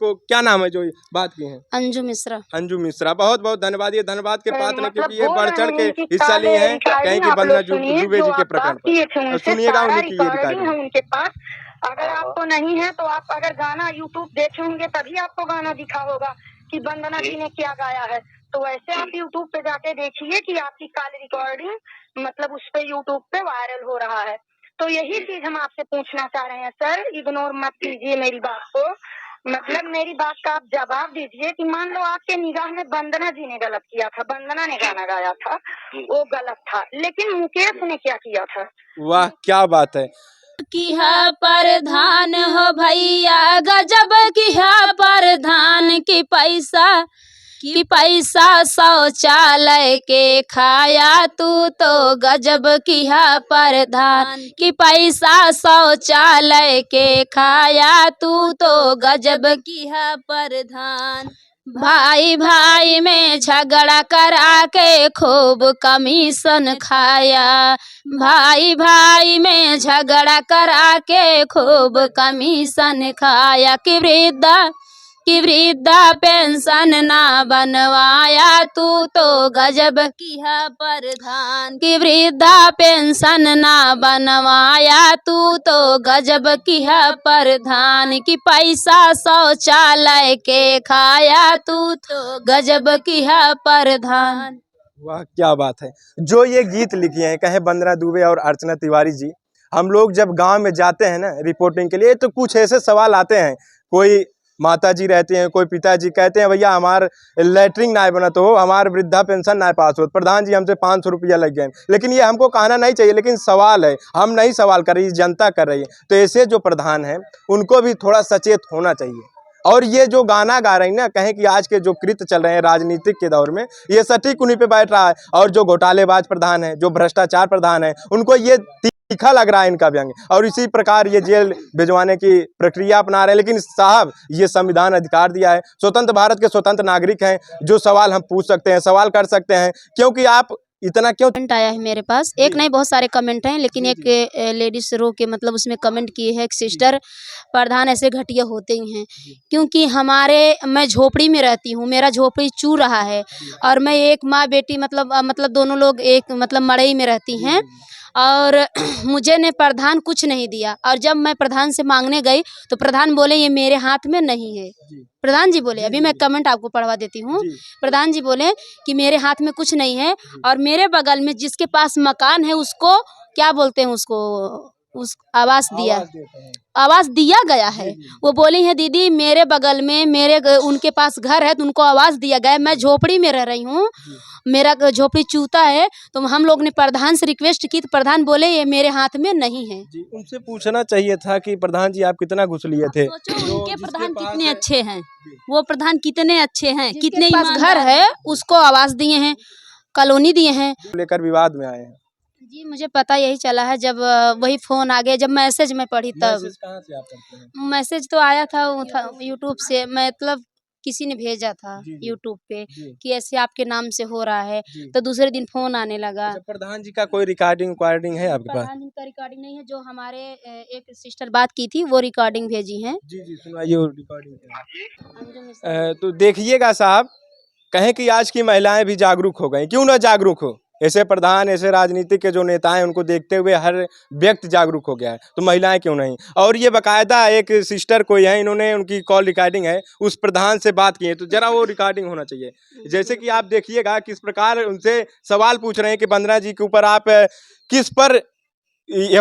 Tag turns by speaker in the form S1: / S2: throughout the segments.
S1: को क्या नाम है जो बात की है?
S2: अंजू मिश्रा।
S1: अंजू मिश्रा, बहुत बहुत धन्यवाद। ये धन्यवाद के पात्र हैं क्योंकि ये बढ़ चढ़ के हिस्सा लिए हैं कहीं की बंदना दुबे जी के प्रकरण पर। सुनिएगा उन्हीं की ये रिकॉर्डिंग
S3: उनके पास। अगर आपको नहीं है तो आप अगर गाना यूट्यूब देखे होंगे तभी आपको गाना दिखा होगा कि वंदना जी ने क्या गाया है। तो वैसे आप यूट्यूब पे जाके देखिए कि आपकी कॉल रिकॉर्डिंग मतलब उस पे यूट्यूब पे वायरल हो रहा है। तो यही चीज हम आपसे पूछना चाह रहे हैं सर, इग्नोर मत कीजिए मेरी बात को। मतलब मेरी बात का आप जवाब दीजिए कि मान लो आपके निगाह में वंदना जी ने गलत किया था, वंदना ने गाना गाया था, वो गलत था, लेकिन मुकेश ने क्या किया था?
S1: वाह क्या बात है।
S2: किया प्रधान हो भैया गजब किया प्रधान की पैसा शौचालय के खाया तू तो गजब किया प्रधान की पैसा शौचालय के खाया तू तो गजब किया प्रधान। भाई भाई में झगड़ा करा के खूब कमीशन खाया, भाई भाई में झगड़ा करा के खूब कमीशन खाया। कि वृद्धा पेंशन ना बनवाया तू तो गजब किया प्रधान की वृद्धा पेंशन ना बनवाया तू तो गजब किया प्रधान की पैसा शौचालय के खाया तू तो गजब किया प्रधान।
S1: वाह क्या बात है। जो ये गीत लिखे हैं कहे वंदना दुबे और अर्चना तिवारी जी, हम लोग जब गांव में जाते हैं ना रिपोर्टिंग के लिए तो कुछ ऐसे सवाल आते हैं, कोई माता जी रहते हैं, कोई पिताजी कहते हैं भैया हमार लैटरिन ना बना तो हमार वृद्धा पेंशन ना पास हो, प्रधान जी हमसे 500 रुपया लग गए। लेकिन ये हमको कहना नहीं चाहिए, लेकिन सवाल है, हम नहीं सवाल कर रही, जनता कर रही है। तो ऐसे जो प्रधान हैं उनको भी थोड़ा सचेत होना चाहिए। और ये जो गाना गा रही ना, कहें कि आज के जो कृत्य चल रहे हैं राजनीतिक के दौर में, ये सटीक उन्हीं पे बैठ रहा है। और जो घोटालेबाज प्रधान है, जो भ्रष्टाचार प्रधान है, उनको ये तीखा लग रहा है इनका व्यंग, और इसी प्रकार ये जेल भिजवाने की प्रक्रिया अपना रहे हैं। लेकिन साहब ये संविधान अधिकार दिया है, स्वतंत्र भारत के स्वतंत्र नागरिक हैं, जो सवाल हम पूछ सकते हैं, सवाल कर सकते हैं, क्योंकि आप इतना क्यों।
S2: कमेंट आया है मेरे पास, एक नहीं बहुत सारे कमेंट हैं, लेकिन एक लेडीज रो के मतलब उसमें कमेंट किए है, एक सिस्टर प्रधान ऐसे घटिया होते ही हैं क्योंकि मैं झोपड़ी में रहती हूँ, मेरा झोपड़ी चू रहा है और मैं एक माँ बेटी मतलब दोनों लोग एक मतलब मड़ई में रहती हैं और मुझे ने प्रधान कुछ नहीं दिया। और जब मैं प्रधान से मांगने गई तो प्रधान बोले ये मेरे हाथ में नहीं है। प्रधान जी बोले, अभी मैं कमेंट आपको पढ़वा देती हूँ। प्रधान जी बोले कि मेरे हाथ में कुछ नहीं है और मेरे बगल में जिसके पास मकान है उसको क्या बोलते हैं, उसको उस आवास दिया गया है। वो बोली है दीदी मेरे बगल में उनके पास घर है तो उनको आवास दिया गया है, मैं झोपड़ी में रह रही हूँ, मेरा झोपड़ी चूता है। तो हम लोग ने प्रधान से रिक्वेस्ट की तो प्रधान बोले ये मेरे हाथ में नहीं है।
S1: जी, उनसे पूछना चाहिए था कि प्रधान जी आप कितना घुस लिए थे।
S2: सोचो उनके प्रधान कितने अच्छे हैं, वो प्रधान कितने अच्छे हैं, कितने पास घर है उसको आवास दिए हैं, कॉलोनी दिए हैं।
S1: लेकर विवाद में आए हैं।
S2: जी मुझे पता यही चला है जब वही फोन आ गया, जब मैसेज में पढ़ी तब।
S1: मैसेज कहाँ से आप पढ़ते हैं?
S2: मैसेज तो आया था यूट्यूब से, मतलब किसी ने भेजा था यूट्यूब पे कि ऐसे आपके नाम से हो रहा है, तो दूसरे दिन फोन आने लगा।
S1: अच्छा, प्रधान जी का कोई रिकॉर्डिंग है आपके पास?
S2: प्रधान जी का रिकॉर्डिंग नहीं है, जो हमारे एक सिस्टर बात की थी वो रिकॉर्डिंग भेजी है।
S1: जी जी सुनाइए वो रिकॉर्डिंग। तो देखिएगा साहब, कहें कि आज की महिलाएं भी जागरूक हो गई, क्यों ना जागरूक हो। ऐसे प्रधान ऐसे राजनीतिक के जो नेता हैं उनको देखते हुए हर व्यक्ति जागरूक हो गया है, तो महिलाएं क्यों नहीं। और ये बकायदा एक सिस्टर कोई है, इन्होंने उनकी कॉल रिकॉर्डिंग है, उस प्रधान से बात की है, तो जरा वो रिकॉर्डिंग होना चाहिए। जैसे कि आप देखिएगा किस प्रकार उनसे सवाल पूछ रहे हैं कि वंदना जी के ऊपर आप किस पर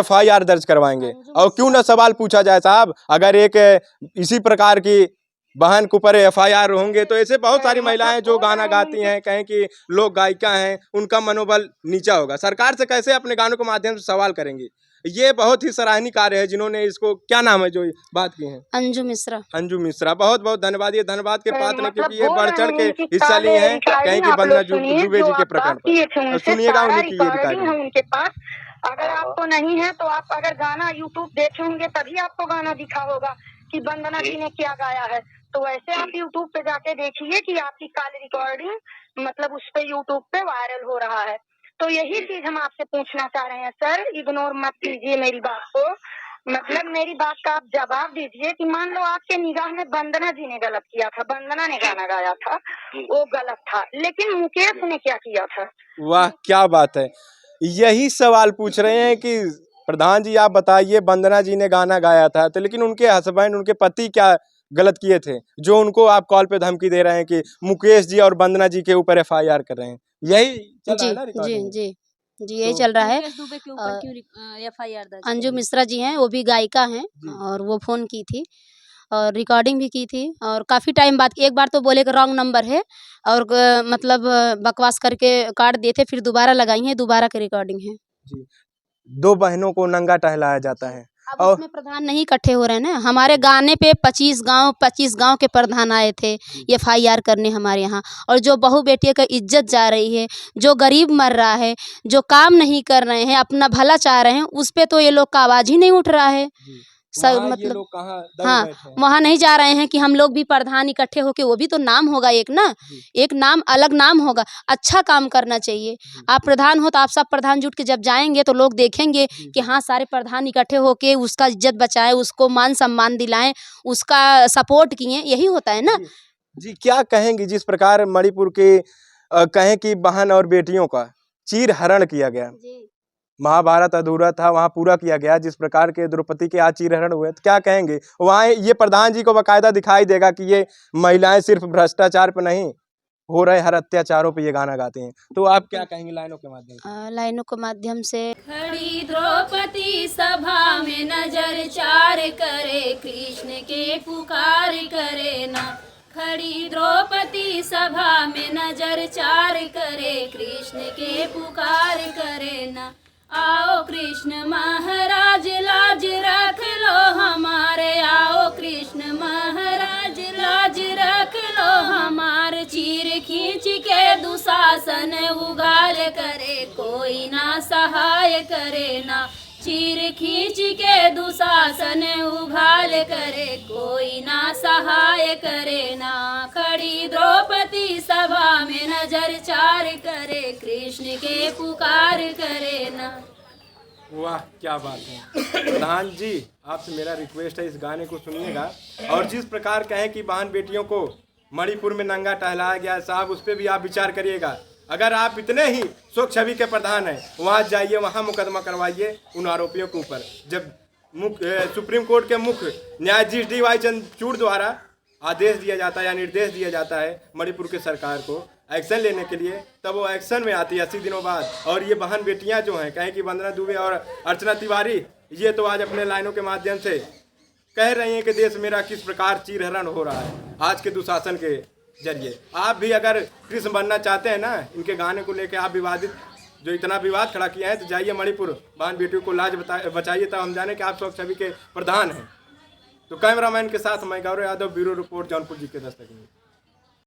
S1: FIR दर्ज करवाएंगे। और क्यों ना सवाल पूछा जाए साहब, अगर एक इसी प्रकार की बहन के ऊपर FIR होंगे तो ऐसे बहुत सारी महिलाएं जो गाना गाती हैं, कहें कि लोक गायिका हैं, उनका मनोबल नीचा होगा। सरकार से कैसे अपने गानों के माध्यम से सवाल करेंगी। ये बहुत ही सराहनीय कार्य है जिन्होंने इसको, क्या नाम है जो बात की है?
S2: अंजू मिश्रा।
S1: अंजू मिश्रा, बहुत बहुत धन्यवाद। ये धन्यवाद के पात्र हैं क्योंकि ये बढ़ चढ़ के हिस्सा लिए हैं कहें कि वंदना दुबे जी के प्रकरण पर। सुनिएगा उन्हीं की ये रिकॉर्डिंग।
S3: अगर आपको नहीं है तो आप अगर गाना यूट्यूब देखे होंगे तभी आपको गाना दिखा होगा कि वंदना जी ने क्या गाया है। तो वैसे आप यूट्यूब पे जाके देखिए कि आपकी कॉल रिकॉर्डिंग मतलब उस पे यूट्यूब पे वायरल हो रहा है। तो यही चीज हम आपसे पूछना चाह रहे हैं सर, इग्नोर मत कीजिए मेरी बात को। मतलब मेरी बात का आप जवाब दीजिए कि मान लो आपके निगाह में वंदना जी ने गलत किया था, वंदना ने गाना गाया था, वो गलत था, लेकिन मुकेश ने क्या किया था?
S1: वाह क्या बात है। यही सवाल पूछ रहे हैं कि प्रधान जी आप बताइए, वंदना जी ने गाना गाया था तो लेकिन उनके हस्बैंड, उनके पति क्या गलत किए थे जो उनको आप कॉल पे धमकी दे रहे हैं कि मुकेश जी और वंदना जी के ऊपर एफआईआर कर रहे हैं? यही चल रहा
S2: जी
S1: है ना
S2: जी
S1: रिकॉर्डिंग में?
S2: जी जी, यही
S1: तो
S2: चल रहा है।
S4: मुकेश दुबे के ऊपर क्यों एफआईआर दर्ज
S2: अंजू
S4: करी?
S2: मिश्रा जी हैं, वो भी गायिका हैं
S1: जी।
S2: और वो फ़ोन की थी और रिकॉर्डिंग भी की थी और काफ़ी टाइम बाद एक बार तो बोले कि रॉन्ग नंबर है और मतलब बकवास करके काट दिए थे, फिर दोबारा लगाई हैं, दोबारा की रिकॉर्डिंग है।
S1: जी। दो बहनों को नंगा टहलाया जाता है
S2: अब
S1: और
S2: उसमें प्रधान नहीं इकट्ठे हो रहे हैं ना, हमारे गाने पे 25 गांव के प्रधान आए थे एफआईआर करने हमारे यहाँ। और जो बहू बेटियों का इज्जत जा रही है, जो गरीब मर रहा है, जो काम नहीं कर रहे हैं, अपना भला चाह रहे हैं, उस पे तो ये लोग का आवाज़ ही नहीं उठ रहा है। सब
S1: वहाँ ये
S2: मतलब
S1: लोग कहाँ दबे
S2: हाँ,
S1: बैठे हैं?
S2: वहाँ नहीं जा रहे हैं कि हम लोग भी प्रधान इकट्ठे होके, वो भी तो नाम होगा एक ना,
S1: जी।
S2: एक नाम अलग नाम होगा, अच्छा काम करना चाहिए। आप प्रधान हो तो आप सब प्रधान जुट के जब जाएंगे तो लोग देखेंगे कि हाँ सारे प्रधान इकट्ठे होके उसका इज्जत बचाएं, उसको मान सम्मान दिलाएं, उसका सपोर्ट किए, यही होता है ना।
S1: जी, जी, क्या कहेंगी जिस प्रकार मणिपुर के कहें कि बहन और बेटियों का चीर हरण किया गया, महाभारत अधूरा था वहाँ पूरा किया गया, जिस प्रकार के द्रौपदी के आज चीर हरण हुए, तो क्या कहेंगे? वहाँ ये प्रधान जी को बाकायदा दिखाई देगा कि ये महिलाएं सिर्फ भ्रष्टाचार पे नहीं, हो रहे हर अत्याचारों पे ये गाना गाते हैं। तो आप क्या कहेंगे लाइनों के माध्यम से?
S2: लाइनों के माध्यम से
S4: खड़ी द्रौपदी सभा में नजर चार करे, कृष्ण के पुकार करे ना। खड़ी द्रौपदी सभा में नजर चार करे, कृष्ण के पुकार करे ना। आओ कृष्ण महाराज लाज रख लो हमारे, आओ कृष्ण महाराज लाज रख लो हमारे। चीर खींच के दुशासन उगाल करे, कोई ना सहाय करे ना। चीर खींच के दुशासन उघाल करे, कोई ना सहाय करे ना। खड़ी द्रौपदी सभा में नजर चार करे, कृष्ण के पुकार करे ना।
S1: वाह क्या बात है। प्रधान जी आपसे मेरा रिक्वेस्ट है, इस गाने को सुनिएगा और जिस प्रकार कहें कि बहन बेटियों को मणिपुर में नंगा टहलाया गया साहब, उस पर भी आप विचार करिएगा। अगर आप इतने ही शोक छवि के प्रधान हैं, वहाँ जाइए, वहाँ मुकदमा करवाइए उन आरोपियों के ऊपर। जब सुप्रीम कोर्ट के मुख्य न्यायाधीश DY चंद्रचूड़ द्वारा आदेश दिया जाता है या निर्देश दिया जाता है मणिपुर की सरकार को एक्शन लेने के लिए, तब वो एक्शन में आती है 80 दिनों बाद। और ये बहन बेटियां जो हैं, कहें कि वंदना दुबे और अर्चना तिवारी, ये तो आज अपने लाइनों के माध्यम से कह रही हैं कि देश मेरा किस प्रकार चीरहरण हो रहा है आज के दुशासन के जरिए। आप भी अगर कृष्ण बनना चाहते हैं ना, इनके गाने को लेकर आप विवादित जो इतना विवाद खड़ा किया है, तो जाइए मणिपुर, बहन बेटियों को लाज बचाइए, तब हम जाने कि आप शोक छवि के प्रधान हैं। तो कैमरामैन के साथ मैं गौरव यादव, ब्यूरो रिपोर्ट जौनपुर जी के दस्तक में।